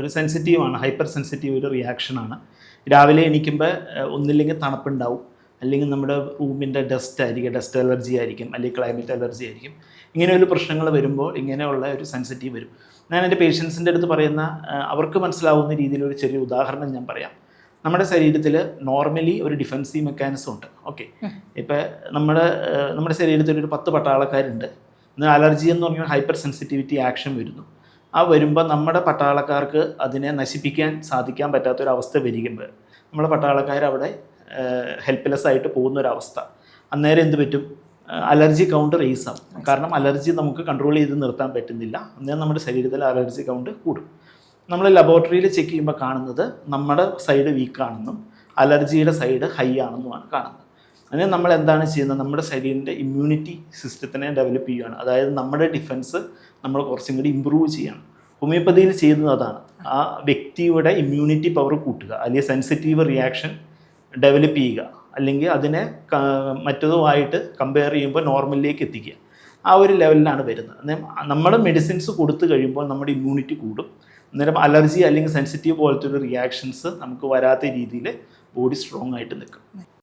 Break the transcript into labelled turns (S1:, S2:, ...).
S1: ഒരു സെൻസിറ്റീവാണ്, hyper sensitive ഒരു റിയാക്ഷനാണ്. രാവിലെ എണീക്കുമ്പോൾ ഒന്നില്ലെങ്കിൽ തണുപ്പുണ്ടാവും, അല്ലെങ്കിൽ നമ്മുടെ റൂമിൻ്റെ ഡസ്റ്റ് ആയിരിക്കും, ഡസ്റ്റ് അലർജി ആയിരിക്കും, അല്ലെങ്കിൽ ക്ലൈമറ്റ് അലർജി ആയിരിക്കും. ഇങ്ങനെയൊരു പ്രശ്നങ്ങൾ വരുമ്പോൾ ഇങ്ങനെയുള്ള ഒരു സെൻസിറ്റീവ് വരും. ഞാൻ എൻ്റെ പേഷ്യൻസിൻ്റെ അടുത്ത് പറയുന്ന അവർക്ക് മനസ്സിലാവുന്ന രീതിയിലൊരു ചെറിയ ഉദാഹരണം ഞാൻ പറയാം. നമ്മുടെ ശരീരത്തിൽ നോർമലി ഒരു ഡിഫെൻസീവ് മെക്കാനിസം ഉണ്ട്. ഓക്കെ, ഇപ്പം നമ്മുടെ ശരീരത്തിൽ ഒരു 10 പട്ടാളക്കാരുണ്ട്. എന്നാൽ അലർജി എന്ന് പറഞ്ഞാൽ ഹൈപ്പർ സെൻസിറ്റിവിറ്റി ആക്ഷൻ വരുന്നു. ആ വരുമ്പോൾ നമ്മുടെ പട്ടാളക്കാർക്ക് അതിനെ നശിപ്പിക്കാൻ സാധിക്കാൻ പറ്റാത്തൊരവസ്ഥ വരികയുമ്പോൾ നമ്മുടെ പട്ടാളക്കാർ അവിടെ ഹെൽപ്ലെസ് ആയിട്ട് പോകുന്നൊരവസ്ഥ. അന്നേരം എന്ത് പറ്റും? അലർജി കൗണ്ട് റേസ് ആവും. കാരണം അലർജി നമുക്ക് കൺട്രോൾ ചെയ്ത് നിർത്താൻ പറ്റുന്നില്ല. അന്നേരം നമ്മുടെ ശരീരത്തിൽ അലർജി കൗണ്ട് കൂടും. നമ്മൾ ലബോറട്ടറിയിൽ ചെക്ക് ചെയ്യുമ്പോൾ കാണുന്നത് നമ്മുടെ സൈഡ് വീക്കാണെന്നും അലർജിയുടെ സൈഡ് ഹൈ ആണെന്നുമാണ് കാണുന്നത്. അതിന് നമ്മൾ എന്താണ് ചെയ്യുന്നത്? നമ്മുടെ ശരീരത്തിൻ്റെ ഇമ്മ്യൂണിറ്റി സിസ്റ്റത്തിനെ ഡെവലപ്പ് ചെയ്യുകയാണ്. അതായത് നമ്മുടെ ഡിഫൻസ് നമ്മൾ കുറച്ചും കൂടി ഇമ്പ്രൂവ് ചെയ്യണം. ഹോമിയോപ്പതിയിൽ ചെയ്യുന്നത് അതാണ്. ആ വ്യക്തിയുടെ ഇമ്മ്യൂണിറ്റി പവർ കൂട്ടുക, അല്ലെങ്കിൽ സെൻസിറ്റീവ് റിയാക്ഷൻ ഡെവലപ്പ് ചെയ്യുക, അല്ലെങ്കിൽ അതിനെ മറ്റതുമായിട്ട് കമ്പയർ ചെയ്യുമ്പോൾ നോർമലിലേക്ക് എത്തിക്കുക. ആ ഒരു ലെവലിലാണ് വരുന്നത്. നമ്മൾ മെഡിസിൻസ് കൊടുത്തു കഴിയുമ്പോൾ നമ്മുടെ ഇമ്മ്യൂണിറ്റി കൂടും. അന്നേരം അലർജി അല്ലെങ്കിൽ സെൻസിറ്റീവ് പോലത്തെ ഒരു റിയാക്ഷൻസ് നമുക്ക് വരാത്ത രീതിയിൽ ബോഡി സ്ട്രോങ് ആയിട്ട് നിൽക്കും.